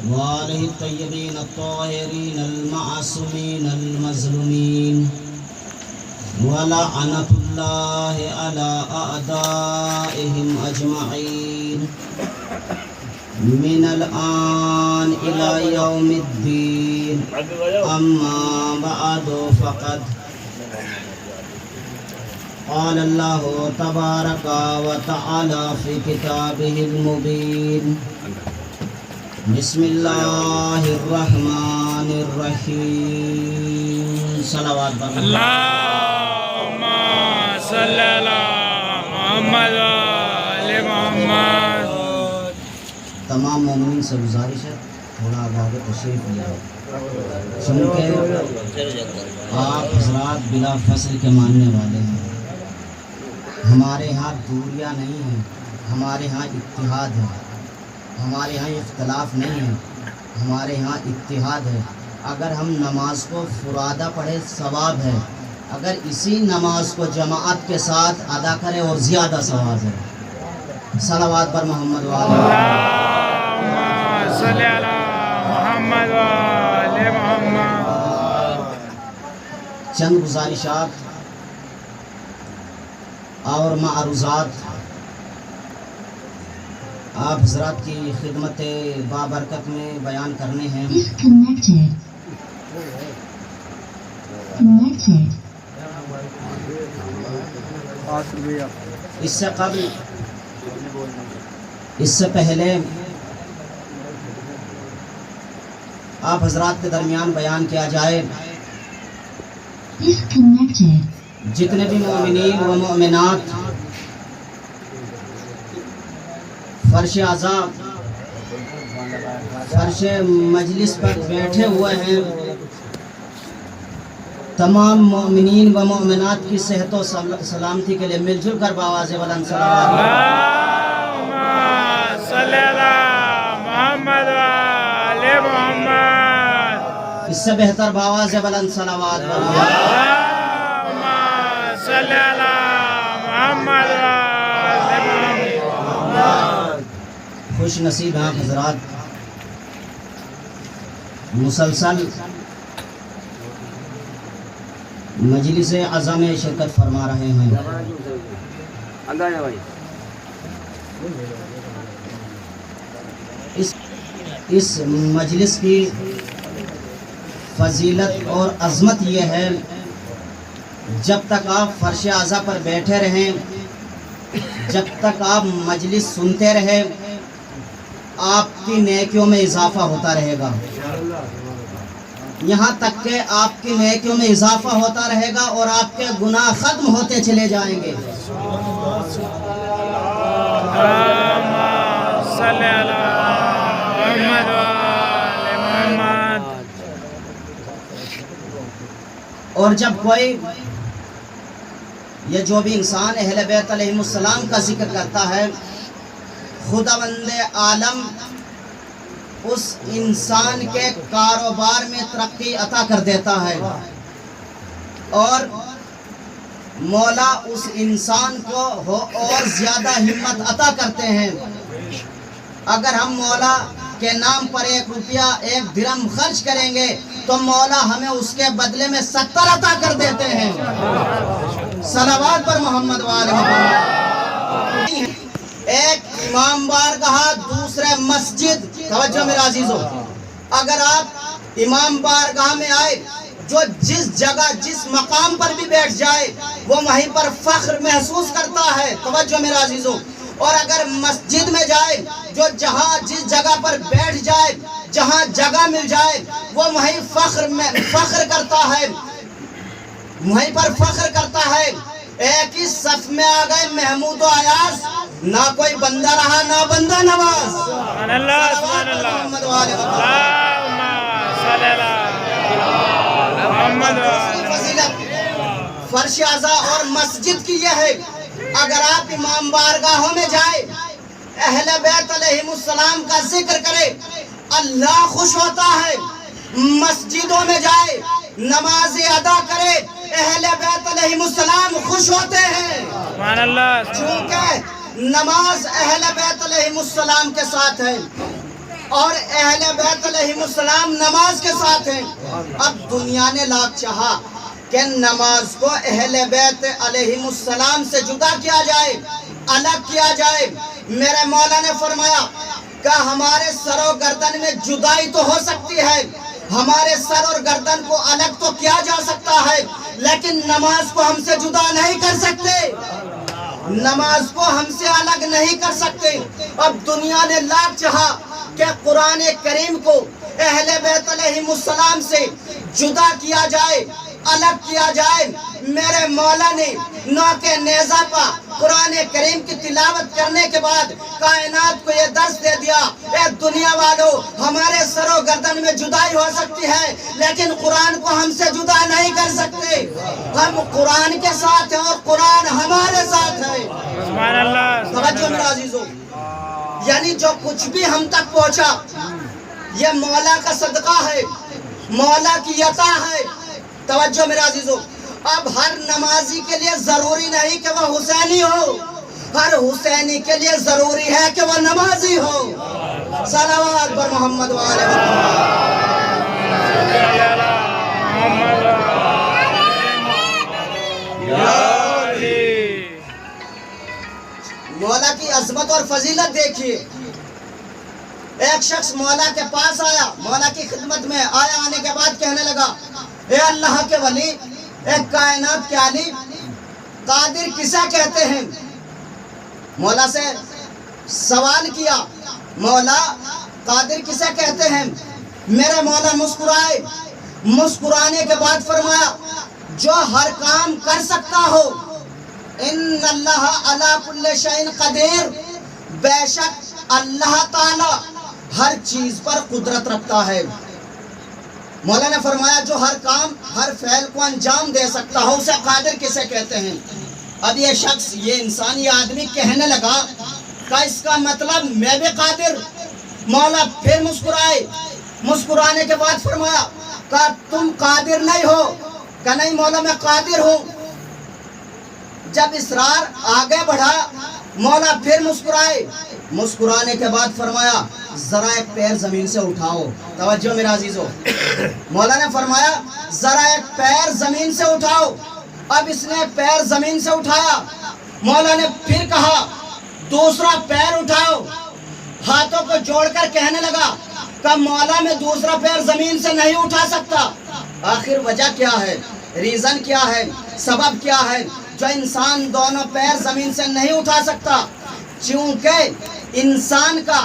وآله الطيبين الطاهرين المعصومين المظلومين ولعنة الله على أعدائهم أجمعين من الآن إلى يوم الدين. أما بعد فقد قال الله تبارك وتعالى في كتابه المبين. بسم الله الرحمن الرحيم. صلوات اللهم صل على محمد وعلى محمد. تمام مومنین سے گزارش ہے تھوڑا آگے تشریف لے چونکہ آپ حضرات بلا فصل کے ماننے والے ہیں. ہمارے ہاں دوریاں نہیں ہیں، ہمارے ہاں اتحاد ہے. ہمارے ہاں اختلاف نہیں ہے، ہمارے ہاں اتحاد ہے. اگر ہم نماز کو فرادہ پڑھے ثواب ہے، اگر اسی نماز کو جماعت کے ساتھ ادا کرے اور زیادہ ثواب ہے. صلوات پر محمد اللہم صلی علی محمد وعلی محمد. چند گزارشات اور معروضات آپ حضرات کی خدمت بابرکت میں بیان کرنے ہیں. اس سے پہلے آپ حضرات کے درمیان بیان کیا جائے جتنے بھی مومنین و مومنات فرش اعضاء فرش مجلس پر بیٹھے ہوئے ہیں، تمام مومنین و مومنات کی صحت و سلامتی کے لیے مل جل کر بآواز بلند صلوات. اللہم صلی علی محمد وعلی محمد. اس سے بہتر بآواز بلند صلوات. اللہم صلی علی محمد وعلی محمد. خوش نصیب ہیں حضرات، مسلسل مجلس اعظم میں شرکت فرما رہے ہیں. اس مجلس کی فضیلت اور عظمت یہ ہے، جب تک آپ فرش اعضاء پر بیٹھے رہیں، جب تک آپ مجلس سنتے رہیں، آپ کی نیکیوں میں اضافہ ہوتا رہے گا. یہاں تک کہ آپ کی نیکیوں میں اضافہ ہوتا رہے گا اور آپ کے گناہ ختم ہوتے چلے جائیں گے. اللہم صلی علی محمد وعلی محمد. اور جب کوئی یہ جو بھی انسان اہل بیت علیہم السلام کا ذکر کرتا ہے، خداوند عالم اس انسان کے کاروبار میں ترقی عطا کر دیتا ہے اور مولا اس انسان کو اور زیادہ ہمت عطا کرتے ہیں. اگر ہم مولا کے نام پر 1 روپیہ 1 درہم خرچ کریں گے تو مولا ہمیں اس کے بدلے میں 70 عطا کر دیتے ہیں. صلوات پر محمد وآل محمد. ایک امام بارگاہ، دوسرے مسجد. توجہ میرے عزیزو، اگر آپ امام بارگاہ میں آئے، جو جس جگہ جس مقام پر بھی بیٹھ جائے وہ وہیں پر فخر محسوس کرتا ہے. توجہ میرے عزیزو. اور اگر مسجد میں جائے، جو جہاں جس جگہ پر بیٹھ جائے، جہاں جگہ مل جائے وہ وہیں فخر کرتا ہے، وہیں پر فخر کرتا ہے. ایک ہی صف میں آ گئے محمود و ایاز، نہ کوئی بندہ رہا نہ بندہ نواز. سبحان اللہ سبحان اللہ. اللہم صلی علی محمد. فضیلت فرش اعضاء اور مسجد کی یہ ہے، اگر آپ امام بارگاہوں میں جائے، اہل بیت علیہم السلام کا ذکر کرے، اللہ خوش ہوتا ہے. مسجدوں میں جائے، نماز ادا کرے، اہل بیت علیہم السلام خوش ہوتے ہیں. سبحان اللہ. چونکہ نماز اہل بیت علیہم السلام کے ساتھ ہے. اور اہل بیت علیہم السلام نماز کے ساتھ ہیں۔ اب دنیا نے لاکھ چاہا کہ نماز کو اہل بیت علیہم السلام سے جدا کیا جائے، الگ کیا جائے۔ میرے مولا نے فرمایا کہ ہمارے سر و گردن میں جدائی تو ہو سکتی ہے، ہمارے سر اور گردن کو الگ تو کیا جا سکتا ہے، لیکن نماز کو ہم سے جدا نہیں کر سکتے، نماز کو ہم سے الگ نہیں کر سکتے۔ اب دنیا نے لاکھ چاہا کہ قرآن کریم کو اہل بیت علیہم السلام سے جدا کیا جائے، الگ کیا جائے۔ میرے مولا نے نوک نیزہ پر قرآن کریم کی تلاوت کرنے کے بعد کائنات کو یہ درس دے دیا، اے دنیا والو، ہمارے سر و گردن میں جدائی ہو سکتی ہے لیکن قرآن کو ہم سے جدا نہیں کر سکتے، ہم قرآن کے ساتھ ہیں اور قرآن ہمارے ساتھ ہے۔ سبحان اللہ، توجہ میرے عزیزو، یعنی جو کچھ بھی ہم تک پہنچا یہ مولا کا صدقہ ہے، مولا کی عطا ہے۔ توجہ میرے عزیزو، اب ہر نمازی کے لیے ضروری نہیں کہ وہ حسینی ہو، ہر حسینی کے لیے ضروری ہے کہ وہ نمازی ہو۔ صلوات بر محمد وآل مولا کی عظمت اور فضیلت دیکھیے۔ ایک شخص مولا کے پاس آیا، مولا کی خدمت میں آیا، آنے کے بعد کہنے لگا، اے اللہ کے ولی، اے کائنات کے علی، قادر کسے کہتے ہیں؟ مولا سے سوال کیا، مولا قادر کسے کہتے ہیں؟ میرے مولا مسکرائے، مسکرانے کے بعد فرمایا، جو ہر کام کر سکتا ہو، ان اللہ علی کل شیء قدیر، بے شک اللہ تعالی ہر چیز پر قدرت رکھتا ہے۔ مولا نے فرمایا جو ہر کام، ہر فعل کو انجام دے سکتا ہو اسے قادر کسے کہتے ہیں؟ اب یہ شخص، یہ انسان، یہ آدمی کہنے لگا کہ اس کا مطلب میں بھی قادر۔ مولا پھر مسکرائے، مسکرانے کے بعد فرمایا کہ تم قادر نہیں ہو؟ کہ نہیں مولا میں قادر ہوں۔ جب اصرار آگے بڑھا، مولا پھر مسکرائے، مسکرانے کے بعد فرمایا ذرا ایک پیر زمین سے اٹھاؤ۔ توجہ میرے عزیزو، مولا نے فرمایا ذرا ایک پیر زمین سے اٹھاؤ۔ اب اس نے پیر زمین سے اٹھایا، مولا نے پھر کہا دوسرا پیر اٹھاؤ، ہاتھوں کو جوڑ کر کہنے لگا کہ مولا میں دوسرا پیر زمین سے نہیں اٹھا سکتا۔ آخر وجہ کیا ہے، ریزن کیا ہے، سبب کیا ہے جو انسان دونوں پیر زمین سے نہیں اٹھا سکتا؟ چونکہ انسان کا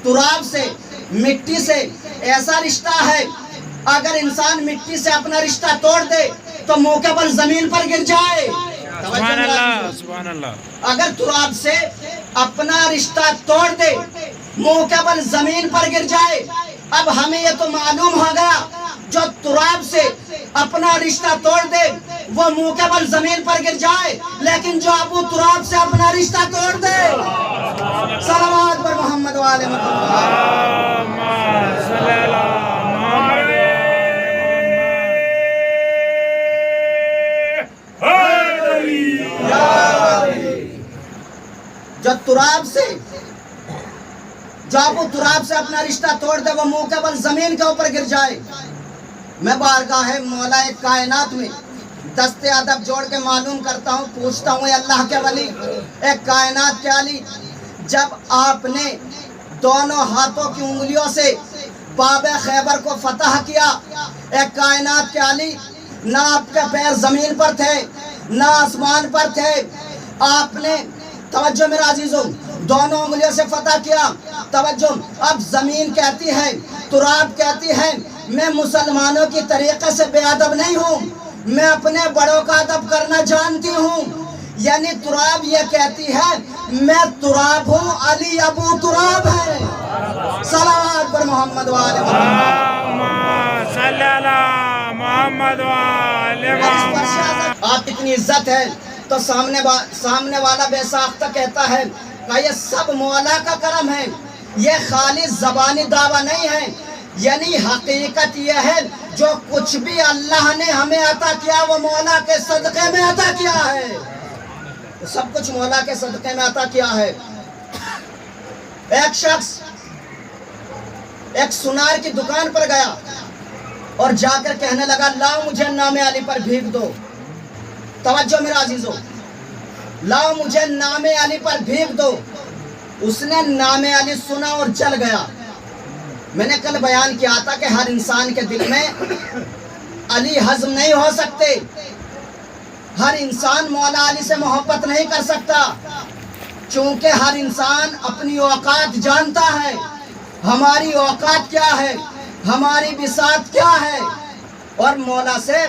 تراب سے، مٹی سے ایسا رشتہ ہے، اگر انسان مٹی سے اپنا رشتہ توڑ دے تو منہ کے بل زمین پر گر جائے۔ سبحان اللہ، سبحان اللہ۔ اگر تراب سے اپنا رشتہ توڑ دے، منہ کے بل زمین پر گر جائے۔ اب ہمیں یہ تو معلوم ہو گیا جو تراب سے اپنا رشتہ توڑ دے وہ منہ کے بل زمین پر گر جائے، لیکن جو ابو تراب سے اپنا رشتہ توڑ دے، صلوات پر محمد وآل جو تراب سے، جو ابو تراب سے اپنا رشتہ توڑ دے وہ منہ کے بل زمین کے اوپر گر جائے۔ میں بارگاہ مولا کائنات میں دست ادب جوڑ کے معلوم کرتا ہوں، پوچھتا ہوں اے اللہ کے ولی، اے کائنات کے علی، جب آپ نے دونوں ہاتھوں کی انگلیوں سے باب خیبر کو فتح کیا، اے کائنات کے علی، نہ آپ کے پیر زمین پر تھے نہ آسمان پر تھے، آپ نے، توجہ میرے عزیزوں، دونوں انگلیوں سے فتح کیا۔ توجہ، اب زمین کہتی ہے، تراب کہتی ہے میں مسلمانوں کی طریقے سے بے ادب نہیں ہوں، میں اپنے بڑوں کا ادب کرنا جانتی ہوں۔ یعنی تراب یہ کہتی ہے میں تراب ہوں، علی ابو تراب ہے۔ صلوات پر محمد وآل محمد، صلی اللہ محمد وآل محمد۔ آپ اتنی عزت ہے تو سامنے والا بے ساختہ کہتا ہے کہ یہ سب مولا کا کرم ہے، یہ خالی زبانی دعویٰ نہیں ہے، یعنی حقیقت یہ ہے جو کچھ بھی اللہ نے ہمیں عطا کیا وہ مولا کے صدقے میں عطا کیا ہے، سب کچھ مولا کے صدقے میں عطا کیا ہے۔ ایک شخص ایک سنار کی دکان پر گیا اور جا کر کہنے لگا لاؤ مجھے نام علی پر بھیگ دو. توجہ میرا عزیزو، لاؤ مجھے نام علی پر بھیگ دو. اس نے نام علی سنا اور جل گیا. میں نے کل بیان کیا تھا کہ ہر انسان کے دل میں علی ہضم نہیں ہو سکتے. ہر انسان مولا علی سے محبت نہیں کر سکتا، چونکہ ہر انسان اپنی اوقات جانتا ہے. ہماری اوقات کیا ہے، ہماری بساط کیا ہے، اور مولا سے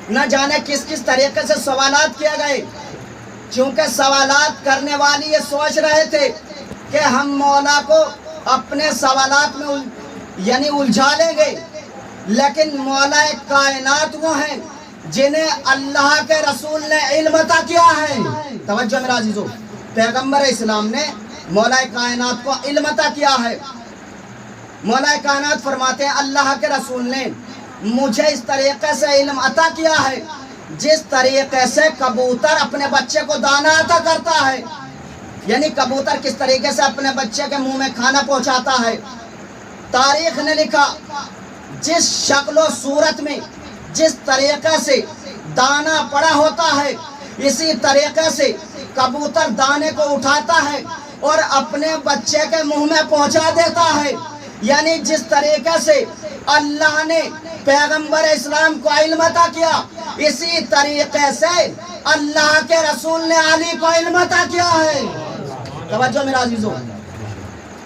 نہ جانے کس کس طریقے سے سوالات کیے گئے. چونکہ سوالات کرنے والی یہ سوچ رہے تھے کہ ہم مولا کو اپنے سوالات میں یعنی الجھا لیں گے، لیکن مولا کائنات وہ ہیں جنہیں اللہ کے رسول نے علم عطا کیا ہے. توجہ میرا عزیزو، پیغمبر اسلام نے مولا کائنات کو علم عطا کیا ہے. مولا کائنات فرماتے ہیں اللہ کے رسول نے مجھے اس طریقے سے علم عطا کیا ہے جس طریقے سے کبوتر اپنے بچے کو دانا عطا کرتا ہے. یعنی کبوتر کس طریقے سے اپنے بچے کے منہ میں کھانا پہنچاتا ہے. تاریخ نے لکھا جس شکل و صورت میں جس طریقے سے دانا پڑا ہوتا ہے اسی طریقے سے کبوتر دانے کو اٹھاتا ہے اور اپنے بچے کے منہ میں پہنچا دیتا ہے. یعنی جس طریقے سے اللہ نے پیغمبر اسلام کو علم عطا کیا اسی طریقے سے اللہ کے رسول نے علی کو علم عطا کیا ہے. توجہ میرا عزیزو،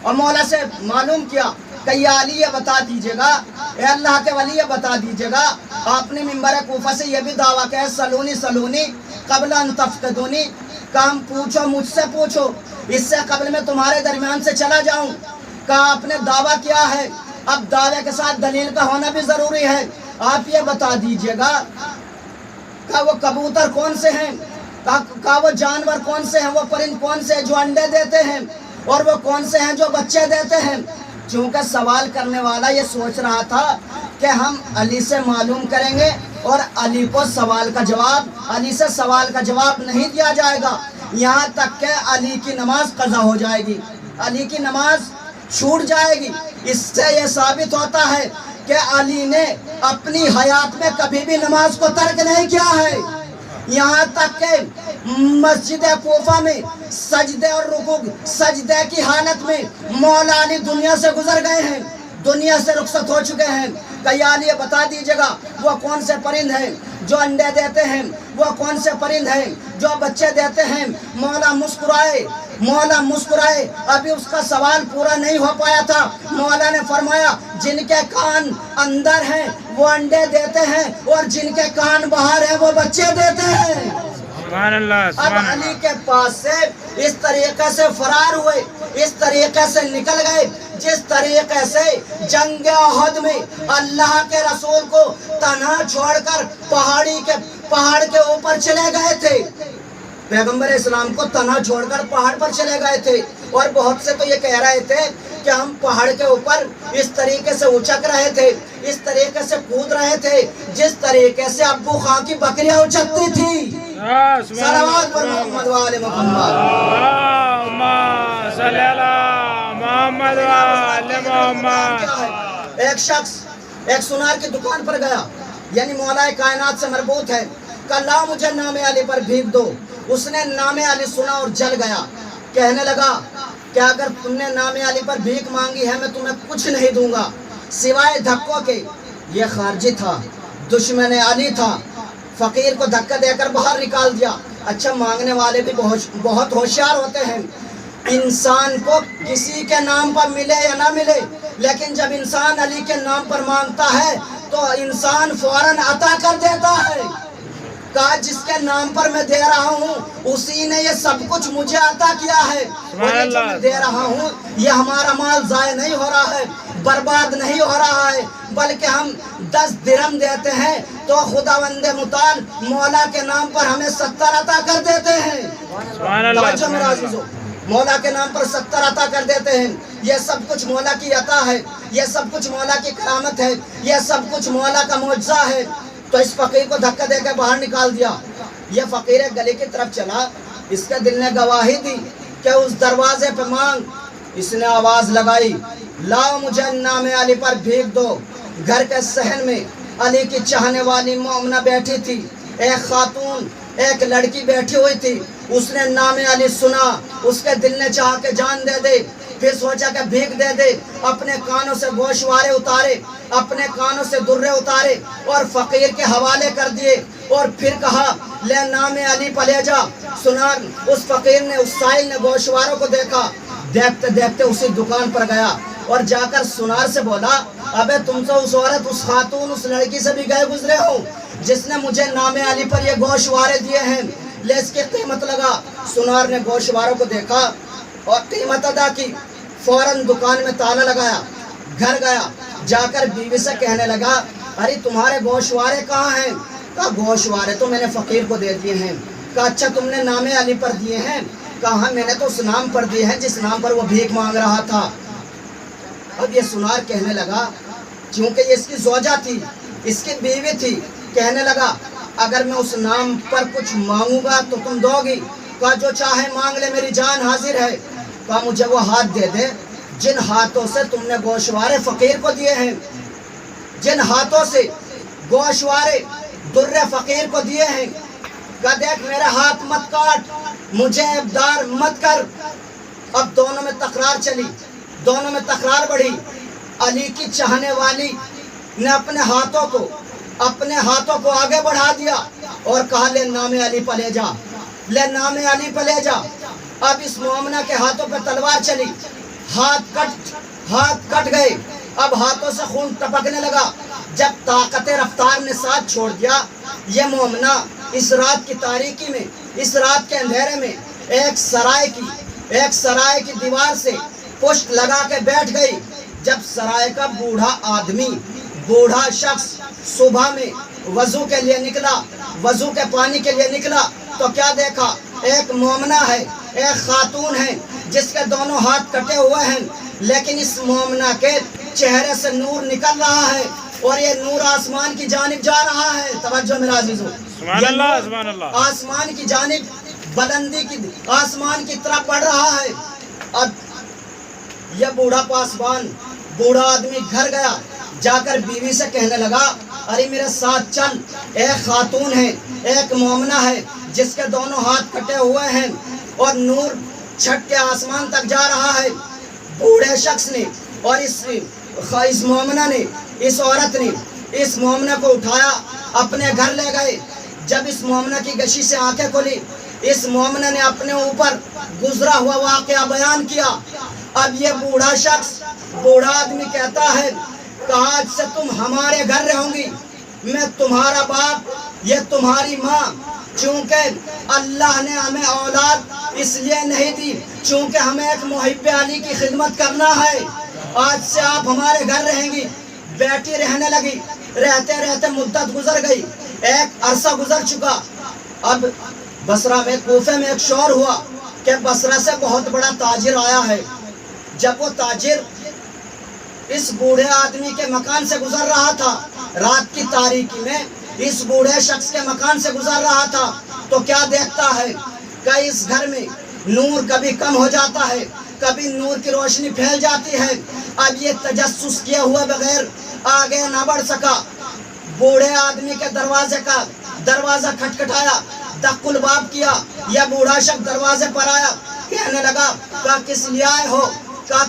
اور مولا سے معلوم کیا کہ یا علی یہ بتا دیجئے گا، اے اللہ کے ولی یہ بتا دیجئے گا. آپ نے منبر کوفہ سے یہ بھی دعویٰ کیا سلونی سلونی قبل ان تفقدونی، کام پوچھو مجھ سے پوچھو اس سے قبل میں تمہارے درمیان سے چلا جاؤں. کہا آپ نے دعویٰ کیا ہے، اب دعوے کے ساتھ دلیل کا ہونا بھی ضروری ہے. آپ یہ بتا دیجئے گا کہ وہ کبوتر کون سے ہیں، کہ وہ جانور کون سے ہیں، وہ پرند کون سے ہیں جو انڈے دیتے ہیں، اور وہ کون سے ہیں جو بچے دیتے ہیں. چونکہ سوال کرنے والا یہ سوچ رہا تھا کہ ہم علی سے معلوم کریں گے اور علی کو سوال کا جواب، علی سے سوال کا جواب نہیں دیا جائے گا، یہاں تک کہ علی کی نماز قضا ہو جائے گی، علی کی نماز چھوٹ جائے گی. اس سے یہ ثابت ہوتا ہے کہ علی نے اپنی حیات میں کبھی بھی نماز کو ترک نہیں کیا ہے. یہاں تک کہ مسجد کوفہ میں سجدے اور رکوع سجدے کی حالت میں مولا علی دنیا سے گزر گئے ہیں، دنیا سے رخصت ہو چکے ہیں. کہ یا علی بتا دیجئے گا وہ کون سے پرند ہیں جو انڈے دیتے ہیں، وہ کون سے پرند ہیں جو بچے دیتے ہیں. مولا مسکرائے، مولا مسکرائے. ابھی اس کا سوال پورا نہیں ہو پایا تھا. مولا نے فرمایا جن کے کان اندر ہیں وہ انڈے دیتے ہیں اور جن کے کان باہر ہیں وہ بچے دیتے ہیں. سبحان اللہ. اب علی کے پاس سے اس طریقے سے فرار ہوئے، اس طریقے سے نکل گئے جس طریقے سے جنگ احد میں اللہ کے رسول کو تنہا چھوڑ کر پہاڑ کے اوپر چلے گئے تھے. پیغمبر اسلام کو تنہا چھوڑ کر پہاڑ پر چلے گئے تھے، اور بہت سے تو یہ کہہ رہے تھے کہ ہم پہاڑ کے اوپر اس طریقے سے اچک رہے تھے، اس طریقے سے کود رہے تھے جس طریقے سے ابو خان کی بکریاں اچکتی تھی. صلوات پر محمد و آل محمد. اللہم صلی علی محمد و آل محمد. ایک شخص ایک سنار کی دکان پر گیا، یعنی مولا کائنات سے مربوط ہے، کہ لا مجھے نام علی پر بھیگ دو. اس نے نام علی سنا اور جل گیا. کہنے لگا کہ اگر تم نے نام علی پر بھیک مانگی ہے میں تمہیں کچھ نہیں دوں گا سوائے دھکوں کے. یہ خارجی تھا، دشمن علی تھا، فقیر کو دھکا دے کر باہر نکال دیا. اچھا، مانگنے والے بھی بہت ہوشیار ہوتے ہیں. انسان کو کسی کے نام پر ملے یا نہ ملے، لیکن جب انسان علی کے نام پر مانگتا ہے تو انسان فوراً عطا کر دیتا ہے. کہا جس کے نام پر میں دے رہا ہوں اسی نے یہ سب کچھ مجھے عطا کیا ہے، اور یہ جو میں دے رہا ہوں یہ ہمارا مال ضائع نہیں ہو رہا ہے، برباد نہیں ہو رہا ہے، بلکہ ہم 10 درہم دیتے ہیں تو خداوند متعال مولا کے نام پر ہمیں 70 عطا کر دیتے ہیں. توجہ میرا عزیزو، مولا کے نام پر 70 عطا کر دیتے ہیں. یہ سب کچھ مولا کی عطا ہے، یہ سب کچھ مولا کی کرامت ہے، یہ سب کچھ مولا کا معجزہ ہے. تو اس فقیر کو دھکا دے کے باہر نکال دیا. یہ فقیر ایک گلی کی طرف چلا، اس کے دل نے گواہی دی کہ اس دروازے پہ مانگ. اس نے آواز لگائی، لاؤ مجھے نام علی پر بھیگ دو۔ گھر کے صحن میں علی کی چاہنے والی مومنہ بیٹھی تھی، ایک خاتون، ایک لڑکی بیٹھی ہوئی تھی۔ اس نے نام علی سنا، اس کے دل نے چاہا کہ جان دے دے، پھر سوچا کہ بھیگ دے دے، اپنے کانوں سے گوشوارے اتارے، اپنے کانوں سے درے اتارے اور فقیر کے حوالے کر دیے، اور پھر کہا لے نام علی پہ لے جا۔ سنار اس فقیر نے، اس سائل نے گوشواروں کو دیکھا، دیکھتے دیکھتے اسی دکان پر گیا اور جا کر سنار سے بولا ابے تم تو اس عورت، اس خاتون، اس لڑکی سے بھی گئے گزرے ہو جس نے مجھے نام علی پر یہ گوشوارے دیے ہیں، لے اس کی قیمت لگا۔ سنار نے گوشواروں کو دیکھا اور قیمت ادا کی، فوراً دکان میں تالا لگایا، گھر گیا، جا کر بیوی سے کہنے لگا ارے تمہارے گوشوارے کہاں ہیں؟ کہا گوشوارے تو میں نے فقیر کو دے دیے ہیں۔ کہا اچھا تم نے نام علی پر دیے ہیں؟ کہا ہاں میں نے تو اس نام پر دیے ہیں جس نام پر وہ بھیک مانگ رہا تھا۔ اب یہ سنار کہنے لگا، چونکہ یہ اس کی زوجہ تھی، اس کی بیوی تھی، کہنے لگا اگر میں اس نام پر کچھ مانگوں گا تو تم دو گی؟ کہا جو چاہے مانگ لے، میری جان حاضر ہے۔ کہا مجھے وہ ہاتھ دے دے جن ہاتھوں سے تم نے گوشوارے فقیر کو دیے ہیں، جن ہاتھوں سے گوشوارے درے فقیر کو دیے ہیں۔ کہا دیکھ میرے ہاتھ مت کاٹ، مجھے ابدار مت کر۔ اب دونوں میں تکرار چلی، دونوں میں تکرار بڑھی۔ علی کی چاہنے والی نے اپنے ہاتھوں کو آگے بڑھا دیا اور کہا لے نام علی پہ لے جا، لے نام علی پہ لے جا۔ اب اس مومنہ کے ہاتھوں پہ تلوار چلی، ہاتھ کٹ گئے، اب ہاتھوں سے خون ٹپکنے لگا۔ جب طاقت رفتار نے ساتھ چھوڑ دیا، یہ مومنہ اس رات کی تاریکی میں، اس رات کے اندھیرے میں ایک سرائے کی دیوار سے پشت لگا کے بیٹھ گئی۔ جب سرائے کا بوڑھا شخص صبح میں وضو کے لیے نکلا، وضو کے پانی کے لیے نکلا تو کیا دیکھا؟ ایک مومنہ ہے، ایک خاتون ہے جس کے دونوں ہاتھ کٹے ہوئے ہیں، لیکن اس مومنہ کے چہرے سے نور نکل رہا ہے اور یہ نور آسمان کی جانب جا رہا ہے۔ توجہ میرا عزیزو، سبحان اللہ، سبحان اللہ، آسمان کی جانب، بلندی کی، آسمان کی طرف بڑھ رہا ہے۔ اب یہ بوڑھا پاسبان، بوڑھا آدمی گھر گیا، جا کر بیوی سے کہنے لگا ارے میرے ساتھ چل، ایک خاتون ہے، ایک مومنہ ہے جس کے دونوں ہاتھ کٹے ہوئے ہیں اور نور چھٹ کے آسمان تک جا رہا ہے۔ بوڑھے شخص نے اور اس مومنہ نے، اس عورت نے اس مومنہ کو اٹھایا، اپنے گھر لے گئے۔ جب اس مومنہ کی گشی سے آنکھیں کھلی، اس مومنہ نے اپنے اوپر گزرا ہوا واقعہ بیان کیا۔ اب یہ بوڑھا شخص، بوڑھا آدمی کہتا ہے کہ آج سے تم ہمارے گھر رہوں گی، میں تمہارا باپ، یہ تمہاری ماں، چونکہ اللہ نے ہمیں اولاد اس لیے نہیں دی چونکہ ہمیں ایک محب علی کی خدمت کرنا ہے، آج سے آپ ہمارے گھر رہیں گی۔ بیٹی رہنے لگی، رہتے رہتے مدت گزر گئی، ایک عرصہ گزر چکا۔ اب بصرہ میں، کوفے میں ایک شور ہوا کہ بصرہ سے بہت بڑا تاجر آیا ہے۔ جب وہ تاجر اس بوڑھے آدمی کے مکان سے گزر رہا تھا، رات کی تاریکی میں اس بوڑھے شخص کے مکان سے گزر رہا تھا تو کیا دیکھتا ہے کہ اس گھر میں نور کبھی کم ہو جاتا ہے، کبھی نور کی روشنی پھیل جاتی ہے۔ اب یہ تجسس کیے ہوئے بغیر آگے نہ بڑھ سکا، بوڑھے آدمی کے دروازہ کھٹکھٹایا، دق الباب کیا، یہ بوڑھا شخص دروازے پر آیا، کہنے لگا کہ کس لیے آئے ہو،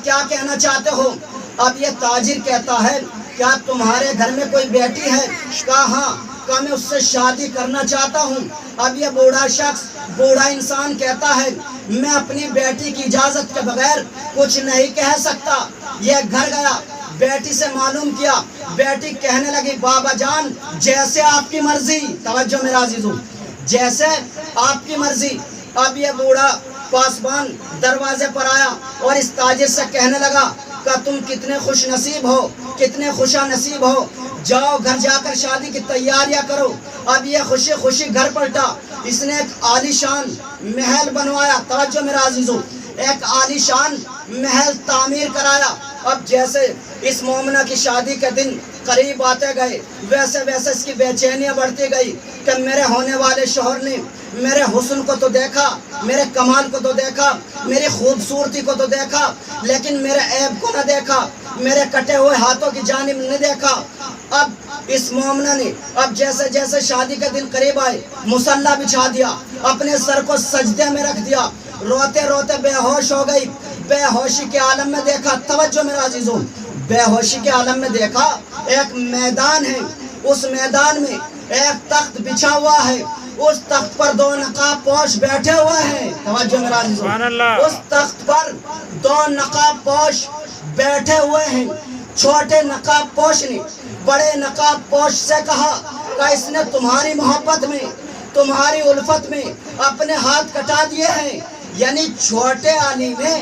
کیا کہنا چاہتے ہو؟ اب یہ تاجر کہتا ہے کیا تمہارے گھر میں کوئی بیٹی ہے؟ کہا ہاں، کہا میں اس سے شادی کرنا چاہتا ہوں۔ اب یہ بوڑھا شخص، بوڑھا انسان کہتا ہے میں اپنی بیٹی کی اجازت کے بغیر کچھ نہیں کہہ سکتا۔ یہ گھر گیا، بیٹی سے معلوم کیا، بیٹی کہنے لگی بابا جان جیسے آپ کی مرضی۔ توجہ میرا عزیزو، جیسے آپ کی مرضی۔ اب یہ بوڑھا پاسبان دروازے پر آیا اور اس تاجر سے کہنے لگا کہ تم کتنے خوش نصیب ہو، کتنے خوشا نصیب ہو، جاؤ گھر جا کر شادی کی تیاریاں کرو۔ اب یہ خوشی خوشی گھر پلٹا، اس نے ایک عالی شان محل بنوایا۔ توجہ میرا عزیزو، ایک عالی شان محل تعمیر کرایا۔ اب جیسے اس مومنہ کی شادی کے دن قریب آتے گئے، ویسے ویسے اس کی بے چینیاں بڑھتی گئی کہ میرے ہونے والے شوہر نے میرے حسن کو تو دیکھا، میرے کمال کو تو دیکھا، میری خوبصورتی کو تو دیکھا، لیکن میرے عیب کو نہ دیکھا، میرے کٹے ہوئے ہاتھوں کی جانب نہ دیکھا۔ اب اس مومنہ نے اب جیسے جیسے شادی کے دن قریب آئے مصلی بچھا دیا، اپنے سر کو سجدے میں رکھ دیا، روتے روتے بے ہوش ہو گئی۔ بے ہوشی کے عالم میں دیکھا، توجہ میرے عزیزوں، بے ہوشی کے عالم میں دیکھا ایک میدان ہے، اس میدان میں ایک تخت بچھا ہوا ہے، اس تخت پر 2 نقاب پوش بیٹھے ہوئے ہیں۔ توجہ میرے عزیزوں، سبحان اللہ۔ اس تخت پر 2 نقاب پوش بیٹھے ہوئے ہیں۔ چھوٹے نقاب پوش نے بڑے نقاب پوش سے کہا کہ اس نے تمہاری محبت میں، تمہاری الفت میں اپنے ہاتھ کٹا دیے ہیں۔ یعنی چھوٹے علی نے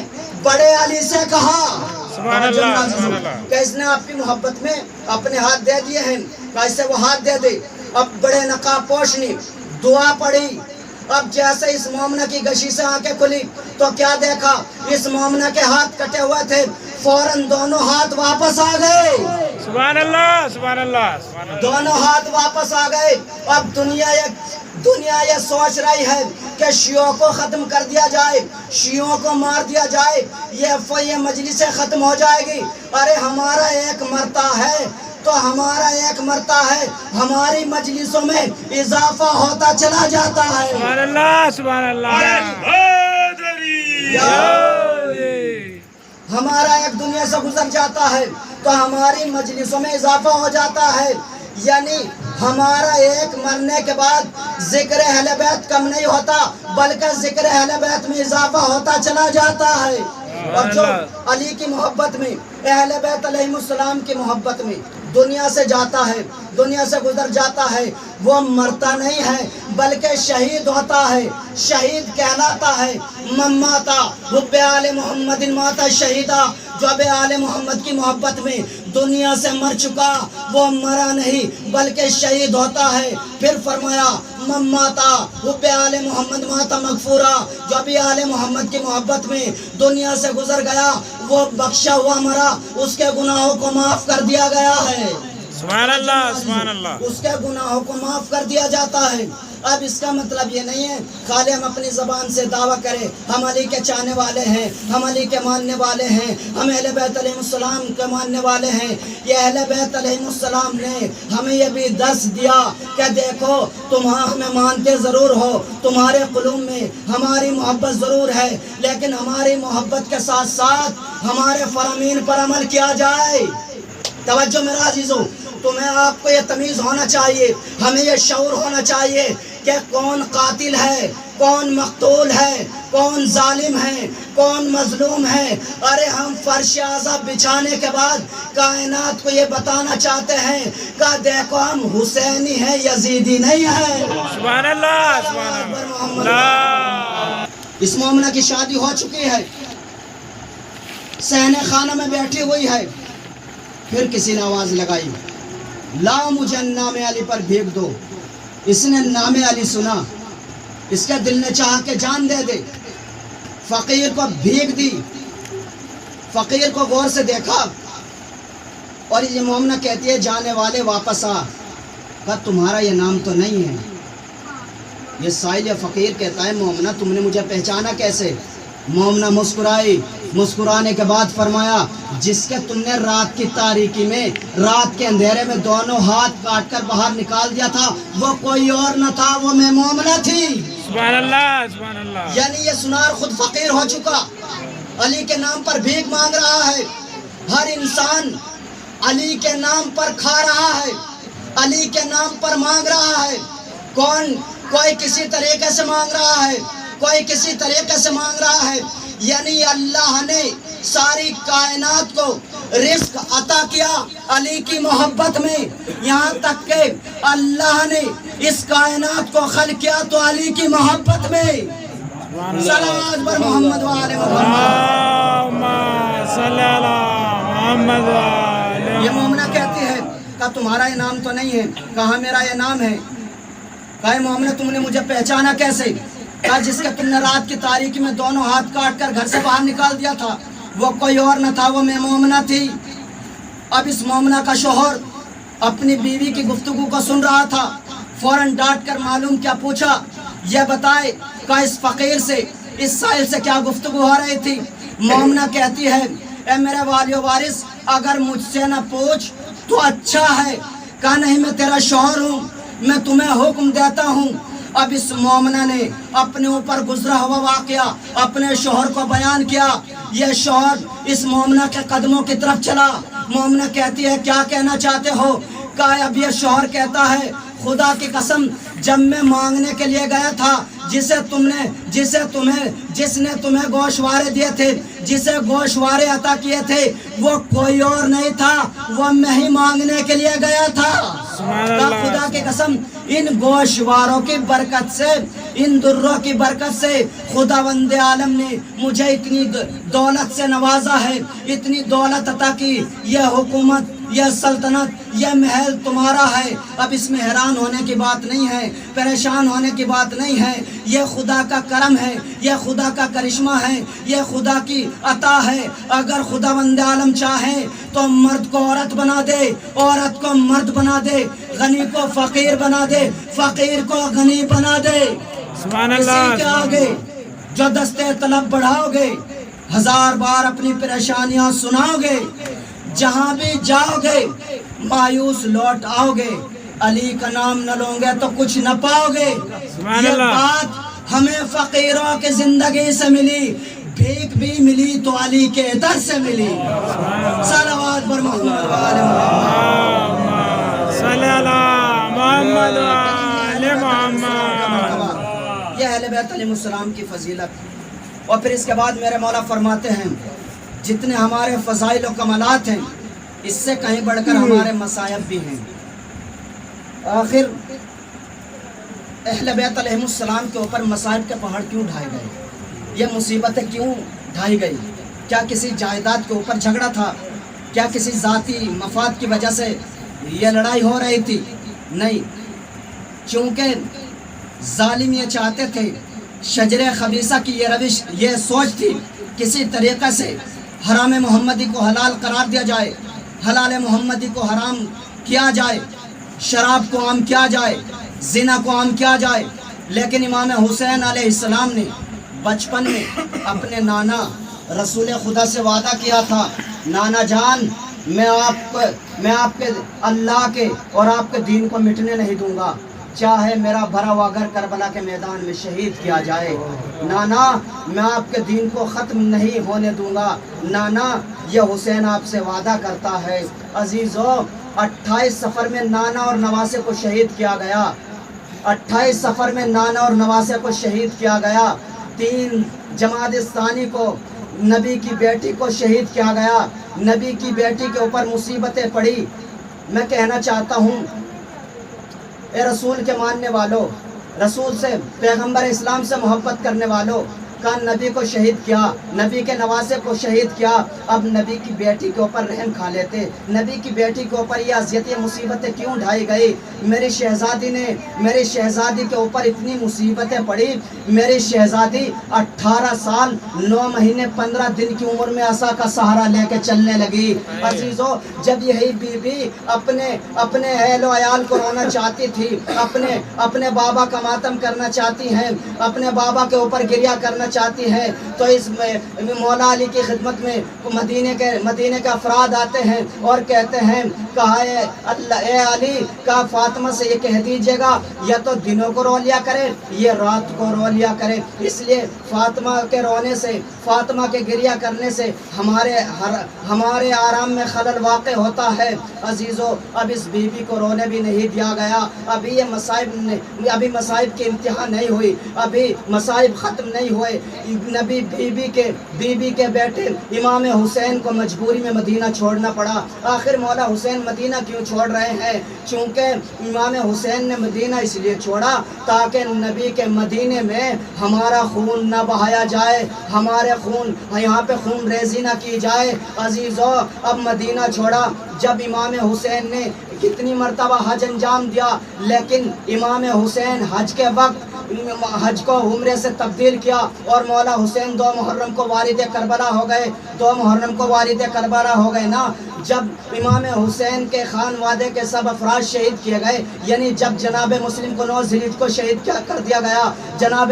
بڑے علی سے کہا سبحان اللہ، سبحان اللہ، کہ اس نے آپ کی محبت میں اپنے ہاتھ دے دیے ہیں، کہ اسے وہ ہاتھ دے دے۔ اب بڑے نقاب پوش نے دعا پڑھی۔ اب جیسے اس مومنہ کی گشی سے آنکھیں کھلی تو کیا دیکھا؟ اس مومنہ کے ہاتھ کٹے ہوئے تھے، فوراً دونوں ہاتھ واپس آ گئے۔ سبحان اللہ، سبحان اللہ، سبحان اللہ۔ دونوں ہاتھ واپس آ گئے۔ اب دنیا یہ سوچ رہی ہے کہ شیعوں کو ختم کر دیا جائے، شیعوں کو مار دیا جائے، یہ مجلس ختم ہو جائے گی۔ ارے ہمارا ایک مرتا ہے تو ہمارا ایک مرتا ہے، ہماری مجلسوں میں اضافہ ہوتا چلا جاتا ہے۔ سبحان اللہ، سبحان اللہ۔ ہمارا ایک دنیا سے گزر جاتا ہے تو ہماری مجلسوں میں اضافہ ہو جاتا ہے۔ یعنی ہمارا ایک مرنے کے بعد ذکر اہل بیت کم نہیں ہوتا، بلکہ ذکر اہل بیت میں اضافہ ہوتا چلا جاتا ہے۔ اور جو علی کی محبت میں، اہل بیت علیہ السلام کی محبت میں دنیا سے جاتا ہے، دنیا سے گزر جاتا ہے، وہ مرتا نہیں ہے بلکہ شہید ہوتا ہے، شہید کہلاتا ہے۔ من ماتا حب آل محمد ماتا شہیدہ، جو اب آل محمد کی محبت میں دنیا سے مر چکا وہ مرا نہیں بلکہ شہید ہوتا ہے۔ پھر فرمایا من ماتا حب آل محمد ماتا مغفورا، جو ابھی آل محمد کی محبت میں دنیا سے گزر گیا وہ بخشا ہوا مرا، اس کے گناہوں کو معاف کر دیا گیا ہے۔ سبحان اللہ، سبحان اللہ۔ اس کے گناہوں کو معاف کر دیا جاتا ہے۔ اب اس کا مطلب یہ نہیں ہے خالی ہم اپنی زبان سے دعویٰ کریں ہم علی کے چاہنے والے ہیں، ہم علی کے ماننے والے ہیں، ہم اہل بیت علیہ السلام کے ماننے والے ہیں۔ یہ اہل بیت علیہ السلام نے ہمیں یہ بھی درس دیا کہ دیکھو تم ہمیں مانتے ضرور ہو، تمہارے قلوب میں ہماری محبت ضرور ہے، لیکن ہماری محبت کے ساتھ ساتھ ہمارے فرامین پر عمل کیا جائے۔ توجہ میرا عزیزوں، تمہیں آپ کو یہ تمیز ہونا چاہیے، ہمیں یہ شعور ہونا چاہیے کہ کون قاتل ہے، کون مقتول ہے، کون ظالم ہے، کون مظلوم ہے۔ ارے ہم فرش عذاب بچھانے کے بعد کائنات کو یہ بتانا چاہتے ہیں کہ دیکھو ہم حسینی ہیں، یزیدی نہیں ہیں۔ سبحان اللہ، سبحان اللہ۔ اس مومنہ کی شادی ہو چکی ہے، صحن خانہ میں بیٹھی ہوئی ہے، پھر کسی نے آواز لگائی لا مجھے نام علی پر بھیگ دو۔ اس نے نام علی سنا، اس کے دل نے چاہا کہ جان دے دے، فقیر کو بھیگ دی، فقیر کو غور سے دیکھا اور یہ مومنہ کہتی ہے جانے والے واپس آ، کہا تمہارا یہ نام تو نہیں ہے۔ یہ سائل یا فقیر کہتا ہے مومنہ تم نے مجھے پہچانا کیسے؟ مومنہ مسکرائی، مسکرانے کے بعد فرمایا جس کے تم نے رات کی تاریکی میں، رات کے اندھیرے میں دونوں ہاتھ کاٹ کر باہر نکال دیا تھا وہ کوئی اور نہ تھا، وہ میں مومنہ تھی۔ سبحان اللہ، سبحان اللہ۔ یعنی یہ سنار خود فقیر ہو چکا، علی کے نام پر بھیک مانگ رہا ہے۔ ہر انسان علی کے نام پر کھا رہا ہے، علی کے نام پر مانگ رہا ہے۔ کوئی کسی طریقے سے مانگ رہا ہے، کوئی کسی طریقے سے مانگ رہا ہے۔ یعنی اللہ نے ساری کائنات کو رزق عطا کیا علی کی محبت میں، یہاں تک کہ اللہ نے اس کائنات کو خلق کیا تو علی کی محبت میں۔ صلوات بر محمد وآل اللہم صلی علی محمد وآل۔ یہ مومنہ کہتی ہے کہ تمہارا یہ نام تو نہیں ہے، کہا میرا یہ نام ہے۔ کہا مومنہ تم نے مجھے پہچانا کیسے؟ کہا جس کے تم نے رات کی تاریکی میں دونوں ہاتھ کاٹ کر گھر سے باہر نکال دیا تھا وہ کوئی اور نہ تھا، وہ میں مومنہ تھی۔ اب اس مومنہ کا شوہر اپنی بیوی کی گفتگو کو سن رہا تھا، فوراً ڈانٹ کر معلوم کیا پوچھا یہ بتائے کہ اس فقیر سے اس سائل سے کیا گفتگو ہو رہی تھی؟ مومنہ کہتی ہے اے میرے والی و وارث اگر مجھ سے نہ پوچھ تو اچھا ہے، کہا نہیں میں تیرا شوہر ہوں، میں تمہیں حکم دیتا ہوں۔ اب اس مومنہ نے اپنے اوپر گزرا ہوا واقعہ اپنے شوہر کو بیان کیا۔ یہ شوہر اس مومنہ کے قدموں کی طرف چلا۔ مومنہ کہتی ہے کیا کہنا چاہتے ہو؟ کہا اب یہ شوہر کہتا ہے خدا کی قسم جب میں مانگنے کے لیے گیا تھا جس نے تمہیں گوشوارے دیے تھے، جسے گوشوارے عطا کیے تھے، وہ کوئی اور نہیں تھا، وہ میں ہی مانگنے کے لیے گیا تھا۔ خدا کی قسم ان گوشواروں کی برکت سے، ان دروں کی برکت سے خداوند عالم نے مجھے اتنی دولت سے نوازا ہے، اتنی دولت عطا کی۔ یہ حکومت، یہ سلطنت، یہ محل تمہارا ہے۔ اب اس میں حیران ہونے کی بات نہیں ہے، پریشان ہونے کی بات نہیں ہے، یہ خدا کا کرم ہے، یہ خدا کا کرشمہ ہے، یہ خدا کی عطا ہے۔ اگر خداوند عالم چاہے تو مرد کو عورت بنا دے، عورت کو مرد بنا دے، غنی کو فقیر بنا دے، فقیر کو غنی بنا دے۔ سبحان اسی اللہ، کے آگے جو دستے طلب بڑھاؤ گے، ہزار بار اپنی پریشانیاں سناؤ گے، جہاں بھی جاؤ گے مایوس لوٹ آؤ گے، علی کا نام نہ لوں گے تو کچھ نہ پاؤ گے۔ سبحان یہ اللہ۔ بات ہمیں فقیروں کی زندگی سے ملی، بھیک بھی ملی تو علی کے در سے ملی۔ صلوات بر محمد و آل محمد۔ صلی اللہ محمد و آل محمد۔ یہ اہل بیت علیہ السلام کی فضیلت۔ اور پھر اس کے بعد میرے مولا فرماتے ہیں جتنے ہمارے فضائل و کمالات ہیں اس سے کہیں بڑھ کر ہمارے مصائب بھی ہیں۔ آخر اہل بیت علیہ السلام کے اوپر مصائب کے پہاڑ کیوں ڈھائے گئے؟ یہ مصیبتیں کیوں ڈھائی گئی؟ کیا کسی جائیداد کے اوپر جھگڑا تھا؟ کیا کسی ذاتی مفاد کی وجہ سے یہ لڑائی ہو رہی تھی؟ نہیں، چونکہ ظالم یہ چاہتے تھے، شجر خبیثہ کی یہ روش، یہ سوچ تھی کسی طریقے سے حرام محمدی کو حلال قرار دیا جائے، حلال محمدی کو حرام کیا جائے، شراب کو عام کیا جائے، زنا کو عام کیا جائے۔ لیکن امام حسین علیہ السلام نے بچپن میں اپنے نانا رسول خدا سے وعدہ کیا تھا، نانا جان میں آپ کے اللہ کے اور آپ کے دین کو مٹنے نہیں دوں گا، چاہے میرا بھرا ہوا گھر کربلا کے میدان میں شہید کیا جائے۔ نانا میں آپ کے دین کو ختم نہیں ہونے دوں گا، نانا یہ حسین آپ سے وعدہ کرتا ہے۔ عزیزو 28 سفر میں نانا اور نواسے کو شہید کیا گیا، 28 سفر میں نانا اور نواسے کو شہید کیا گیا، 3 جمادی الثانی کو نبی کی بیٹی کو شہید کیا گیا، نبی کی بیٹی کے اوپر مصیبتیں پڑی۔ میں کہنا چاہتا ہوں اے رسول کے ماننے والوں، رسول سے، پیغمبر اسلام سے محبت کرنے والوں، کا نبی کو شہید کیا، نبی کے نواسے کو شہید کیا، اب نبی کی بیٹی کے اوپر رحم کھا لیتے۔ نبی کی بیٹی کے اوپر یہ اذیتیں مصیبتیں کیوں ڈھائی گئی؟ میری شہزادی کے اوپر اتنی مصیبتیں پڑی۔ میری شہزادی 18 سال 9 مہینے 15 دن کی عمر میں عصا کا سہارا لے کے چلنے لگی۔ عزیزو جب یہی بی بی اپنے اہل و عیال کو رونا چاہتی تھی، اپنے بابا کا ماتم کرنا چاہتی ہیں، اپنے بابا کے اوپر گریہ کرنا چاہتی ہیں، تو اس مولا علی کی خدمت میں مدینے کے افراد آتے ہیں اور کہتے ہیں کہا اے علی، کہا فاطمہ سے یہ کہہ دیجئے گا یا تو دنوں کو رو لیا کرے یہ رات کو رو لیا کرے۔ اس لیے فاطمہ کے رونے سے، فاطمہ کے گریہ کرنے سے ہمارے آرام میں خلل واقع ہوتا ہے۔ عزیزو اب اس بی بی کو رونے بھی نہیں دیا گیا، ابھی مصائب کی انتہا نہیں ہوئی، ابھی مصائب ختم نہیں ہوئے۔ نبی بی بی کے بیٹے امام حسین کو مجبوری میں مدینہ چھوڑنا پڑا۔ آخر مولا حسین مدینہ کیوں چھوڑ رہے ہیں؟ چونکہ امام حسین نے مدینہ اس لیے چھوڑا تاکہ نبی کے مدینے میں ہمارا خون نہ بہایا جائے، یہاں پہ خون ریزی نہ کی جائے۔ عزیزو اب مدینہ چھوڑا۔ جب امام حسین نے کتنی مرتبہ حج انجام دیا، لیکن امام حسین حج کے وقت حج کو عمرے سے تبدیل کیا اور مولا حسین 2 محرم کو وارد کربلا ہو گئے، 2 محرم کو وارد کربلا ہو گئے نا۔ جب امام حسین کے خانوادے کے سب افراد شہید کیے گئے، یعنی جب جناب مسلم کو 9 ذی الحجہ کو شہید کر دیا گیا۔ جناب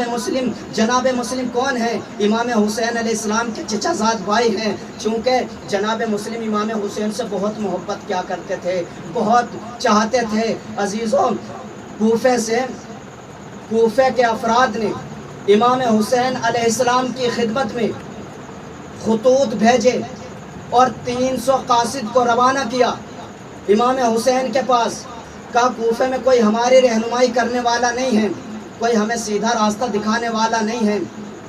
مسلم کون ہیں؟ امام حسین علیہ السلام کے چچا زاد بھائی ہیں، چونکہ جناب مسلم امام حسین سے بہت محبت کیا کرتے تھے، بہت چاہتے تھے۔ عزیزوں، کوفے کے افراد نے امام حسین علیہ السلام کی خدمت میں خطوط بھیجے اور 300 قاصد کو روانہ کیا امام حسین کے پاس۔ کہا کوفے میں کوئی ہماری رہنمائی کرنے والا نہیں ہے، کوئی ہمیں سیدھا راستہ دکھانے والا نہیں ہے،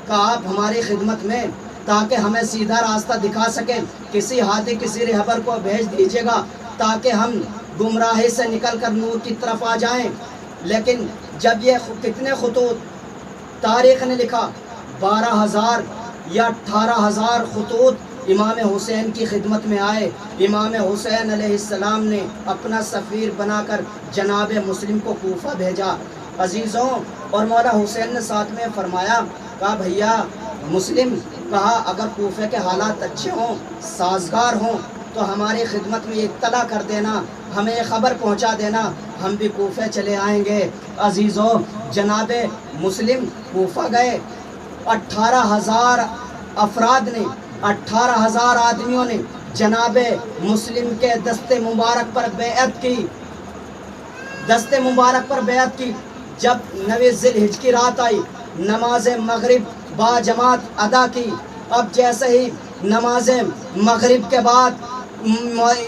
کہا آپ ہماری خدمت میں تاکہ ہمیں سیدھا راستہ دکھا سکیں کسی ہادی کسی رہبر کو بھیج دیجیے گا تاکہ ہم گمراہی سے نکل کر نور کی طرف آ جائیں۔ لیکن جب یہ کتنے خطوط تاریخ نے لکھا، 12,000 یا 18,000 خطوط امام حسین کی خدمت میں آئے۔ امام حسین علیہ السلام نے اپنا سفیر بنا کر جناب مسلم کو کوفہ بھیجا۔ عزیزوں، اور مولا حسین نے ساتھ میں فرمایا، کہا بھیا مسلم، کہا اگر کوفے کے حالات اچھے ہوں، سازگار ہوں تو ہماری خدمت میں اطلاع کر دینا، ہمیں خبر پہنچا دینا، ہم بھی کوفے چلے آئیں گے۔ عزیزوں، جناب مسلم کوفہ گئے۔ 18,000 افراد نے، 18,000 آدمیوں نے جناب مسلم کے دست مبارک پر بیعت کی، دست مبارک پر بیعت کی۔ جب 9 ذی الحجہ کی رات آئی، نماز مغرب با جماعت ادا کی۔ اب جیسے ہی نماز مغرب کے بعد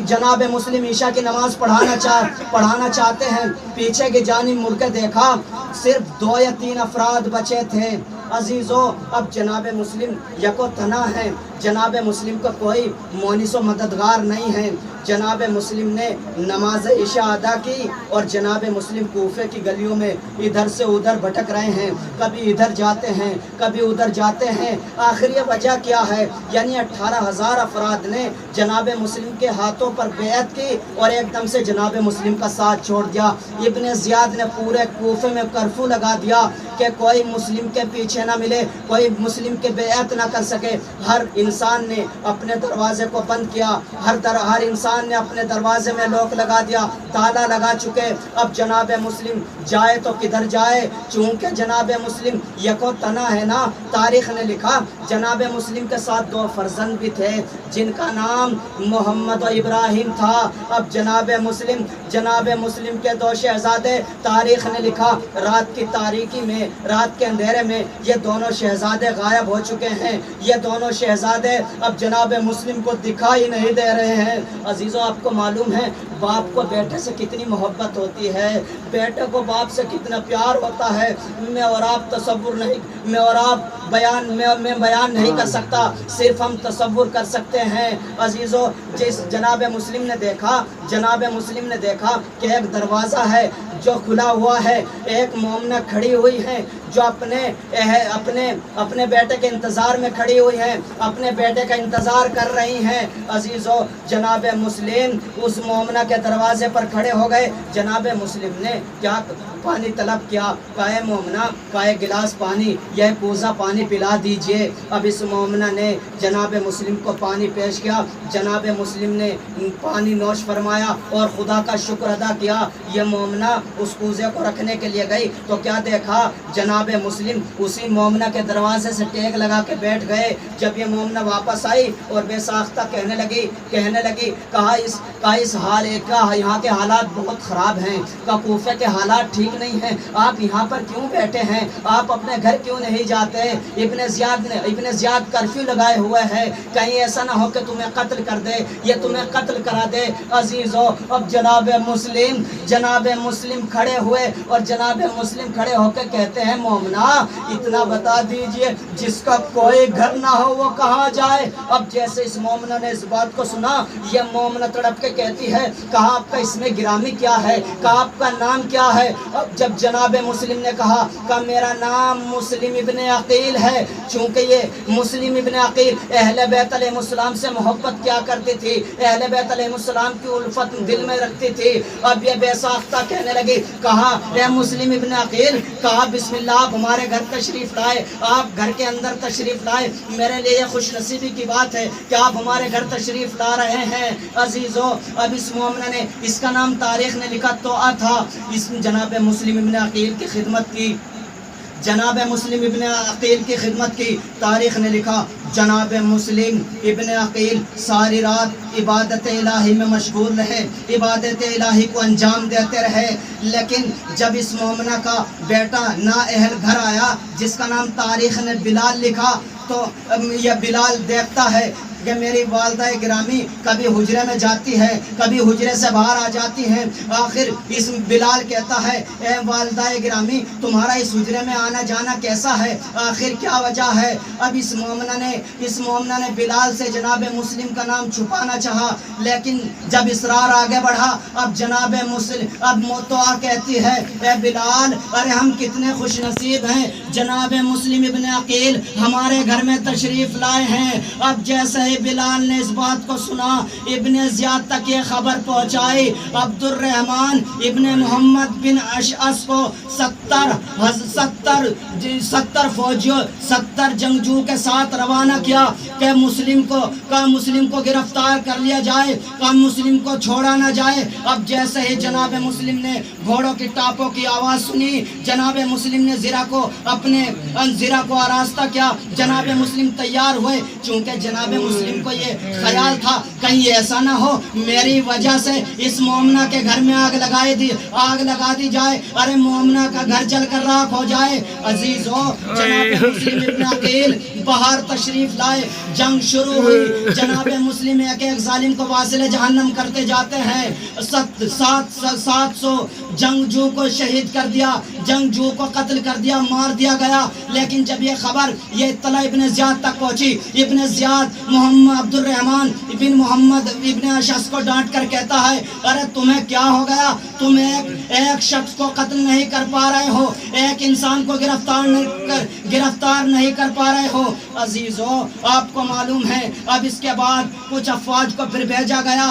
جناب مسلم عشاء کی نماز پڑھانا چاہتے ہیں، پیچھے کی جانب مڑ کے دیکھا، صرف 2 یا 3 افراد بچے تھے۔ عزیزوں، اب جناب مسلم یکو تنہا ہیں، جناب مسلم کو کوئی مونس و مددگار نہیں ہے۔ جناب مسلم نے نماز عشاء ادا کی اور جناب مسلم کوفے کی گلیوں میں ادھر سے ادھر بھٹک رہے ہیں، کبھی ادھر جاتے ہیں کبھی ادھر جاتے ہیں۔ آخر یہ وجہ کیا ہے؟ یعنی 18,000 افراد نے جناب مسلم کے ہاتھوں پر بیعت کی اور ایک دم سے جناب مسلم کا ساتھ چھوڑ دیا۔ ابن زیاد نے پورے کوفے میں کرفیو لگا دیا کہ کوئی مسلم کے پیچھے نہ ملے، کوئی مسلم کے بیعت نہ کر سکے۔ ہر انسان نے اپنے دروازے کو بند کیا، ہر انسان نے اپنے دروازے میں لوک لگا دیا، تالا لگا چکے۔ اب جناب مسلم جائے تو کدھر جائے؟ چونکہ جناب مسلم یکو تنہا ہے نا۔ تاریخ نے لکھا جناب مسلم کے ساتھ 2 فرزند بھی تھے جن کا نام محمد و ابراہیم تھا۔ اب جناب مسلم کے 2 شہزادے، تاریخ نے لکھا رات کی تاریکی میں، رات کے اندھیرے میں یہ دونوں شہزادے غائب ہو چکے ہیں۔ یہ دونوں شہزادے اب جناب مسلم کو دکھائی نہیں دے رہے ہیں۔ عزیزوں، آپ کو معلوم ہے باپ کو بیٹے سے کتنی محبت ہوتی ہے، بیٹے کو باپ سے کتنا پیار ہوتا ہے۔ میں اور آپ تصور نہیں، میں اور آپ بیان نہیں کر سکتا، صرف ہم تصور کر سکتے ہیں۔ عزیزوں، جس جناب مسلم نے دیکھا کہ ایک دروازہ ہے جو کھلا ہوا ہے، ایک مومنہ کھڑی ہوئی ہے جو اپنے بیٹے کے انتظار میں کھڑی ہوئی ہیں، اپنے بیٹے کا انتظار کر رہی ہیں۔ عزیزوں، جناب مسلم اس مومنہ کے دروازے پر کھڑے ہو گئے۔ جناب مسلم نے کیا پانی طلب کیا، کہا اے مومنہ، کہا ایک گلاس پانی یا کوزہ پانی پلا دیجئے۔ اب اس مومنہ نے جناب مسلم کو پانی پیش کیا، جناب مسلم نے پانی نوش فرمایا اور خدا کا شکر ادا کیا۔ یہ مومنہ اس کوزے کو رکھنے کے لیے گئی تو کیا دیکھا؟ جناب مسلم اسی مومنہ کے دروازے سے ٹیک لگا کے بیٹھ گئے۔ جب یہ مومنہ واپس آئی اور بے ساختہ کہنے لگی کہا یہاں کے حالات بہت خراب ہیں، کہا کوفے کے حالات ٹھیک نہیں ہیں، آپ یہاں پر کیوں بیٹھے ہیں؟ آپ اپنے گھر کیوں نہیں جاتے؟ ابن زیاد کرفیو لگائے ہوئے ہیں، کہیں ایسا نہ ہو کہ تمہیں قتل کر دے، یہ تمہیں قتل کرا دے۔ عزیزو، اب جناب مسلم کھڑے ہوئے اور جناب مسلم کھڑے ہو کے کہتے ہیں مومنہ اتنا بتا دیجئے جس کا کوئی گھر نہ ہو وہ کہاں جائے؟ اب جیسے اس مومنہ نے اس بات کو سنا، یہ مومنہ تڑپ کے کہتی ہے کہا آپ کا اس میں گرامی کیا ہے، کہا آپ کا نام کیا ہے؟ اب جب جناب مسلم نے کہا میرا نام مسلم ابن عقیل ہے، چونکہ یہ مسلم ابن عقیل اہل بیت علیہ السلام سے محبت کیا کرتے تھے، اہل بیت علیہ السلام کی الفت دل میں رکھتے تھے۔ اب یہ بے ساختہ کہنے لگے، کہا اے مسلم ابن عقیل، کہا بسم اللہ، آپ ہمارے گھر تشریف لائے، آپ گھر کے اندر تشریف لائے، میرے لیے یہ خوش نصیبی کی بات ہے کہ آپ ہمارے گھر تشریف لا رہے ہیں۔ عزیزو، اب اس مومنہ نے، اس کا نام تاریخ نے لکھا تو تھا، اس جناب مسلم ابن عقیل کی خدمت کی، جناب مسلم ابن عقیل کی خدمت کی۔ تاریخ نے لکھا جناب مسلم ابن عقیل ساری رات عبادت الہی میں مشغول رہے، عبادت الہی کو انجام دیتے رہے، لیکن جب اس مومنہ کا بیٹا نااہل گھر آیا جس کا نام تاریخ نے بلال لکھا، تو یہ بلال دیکھتا ہے کہ میری والدہ گرامی کبھی حجرے میں جاتی ہے، کبھی حجرے سے باہر آ جاتی ہیں۔ آخر اس بلال کہتا ہے، اے والدہ گرامی، تمہارا اس حجرے میں آنا جانا کیسا ہے، آخر کیا وجہ ہے؟ اب اس مومنہ نے بلال سے جناب مسلم کا نام چھپانا چاہا، لیکن جب اسرار آگے بڑھا، اب جناب مسلم، اب موتوا کہتی ہے، اے بلال، ارے ہم کتنے خوش نصیب ہیں، جناب مسلم ابن عقیل ہمارے گھر میں تشریف لائے ہیں۔ اب جیسے بلال نے اس بات کو سنا، ابن زیاد تک یہ خبر پہنچائی، عبد الرحمن ابن محمد بن اشعث کو 70 فوجیوں، 70 جنگجو کے ساتھ روانہ کیا کہ مسلم کو گرفتار کر لیا جائے، کہ مسلم کو چھوڑا نہ جائے۔ اب جیسے ہی جناب مسلم نے گھوڑوں کی ٹاپوں کی آواز سنی، جناب مسلم نے زرہ کو آراستہ کیا، جناب مسلم تیار ہوئے، چونکہ جناب مسلم کو یہ خیال تھا کہیں ایسا نہ ہو میری وجہ سے اس مومنہ کے گھر میں آگ لگا دی جائے، ارے مومنہ کا گھر جل کر راکھ ہو جائے۔ عزیزو، جناب مسلم ابن عقیل باہر تشریف لائے، جنگ شروع ہوئی، جناب مسلم ایک ظالم کو واصل جہنم کرتے جاتے ہیں، 700 جنگجو کو شہید کر دیا، جنگجو کو قتل کر دیا، مار دیا گیا۔ لیکن جب یہ خبر، یہ اطلاع ابن زیاد تک پہنچی، ابن زیاد عبد الرحمن ابن محمد ابن اشعث کو ڈانٹ کر کہتا ہے، ارے تمہیں کیا ہو گیا، تم ایک شخص کو قتل نہیں کر پا رہے ہو، ایک انسان کو گرفتار نہیں کر پا رہے ہو۔ عزیزو، آپ کو معلوم ہے، اب اس کے بعد کچھ افواج کو پھر بھیجا گیا،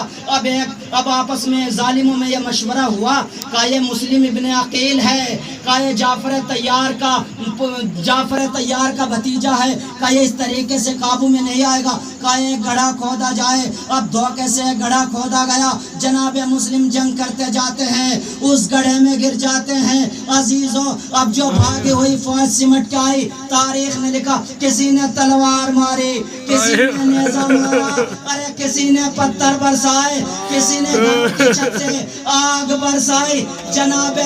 اب آپس میں ظالموں میں یہ مشورہ ہوا کہ یہ مسلم ابن عقیل ہے، کہ یہ جعفر تیار کا بھتیجا ہے، کہ یہ اس طریقے سے قابو میں نہیں آئے گا، کہ ایک گڑھا کھودا جائے۔ اب دھوکے سے ایک گڑھا کھودا گیا، جناب مسلم جنگ کرتے جاتے ہیں، اس گڑھے میں گر جاتے ہیں۔ عزیزو، اب جو بھاگی ہوئی فوج سمٹ کے آئی، تاریخ نے لکھا کسی نے تلوار ماری، کسی نے نیزہ مارا، ارے کسی نے پتھر برسائے، کسی نے گھر کی چھت سے آگ برسائی۔ جناب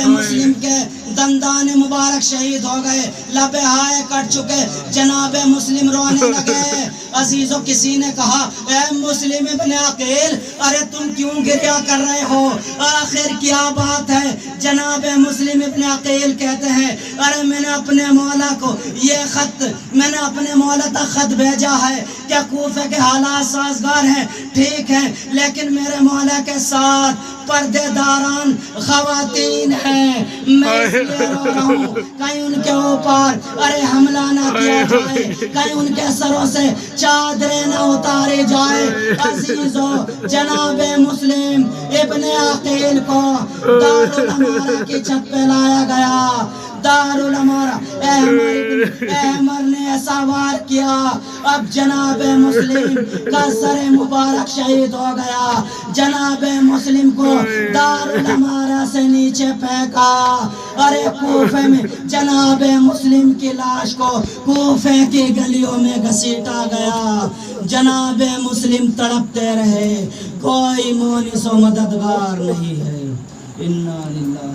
مسلم کے دندان مبارک شہید ہو گئے، لبے ہائے کٹ چکے، جناب مسلم رونے لگے۔ عزیزو، کسی نے کہا، اے مسلم ابن عقیل، ارے تم کیوں گریہ کر رہے ہو، آخر کیا بات ہے؟ جناب مسلم ابن عقیل کہتے ہیں، ارے میں نے اپنے مولا کو میں نے اپنے مولا تک خط بھیجا ہے کہ کوفہ کے حالات سازگار ہیں، ٹھیک ہیں، لیکن میرے مولا کے ساتھ پردے داران خواتین ہیں، میں اس لیے رو رہا ہوں کہیں ان کے اوپر ارے حملہ نہ کیا جائے، کہیں ان کے سروں سے چادریں نہ اتاری جائے۔ عزیزو، جناب مسلم ابن عقیل کو دارالامارہ کی چھت پہ لایا گیا، دارالامارہ احمر نے ایسا وار کیا، اب جناب مسلم کا سر مبارک شہید ہو گیا، جناب مسلم کو دارالامارہ سے نیچے پھینکا، ارے کوفے میں جناب مسلم کی لاش کو کوفے کی گلیوں میں گھسیٹا گیا، جناب مسلم تڑپتے رہے، کوئی مونس و مددگار نہیں ہے۔ انا للہ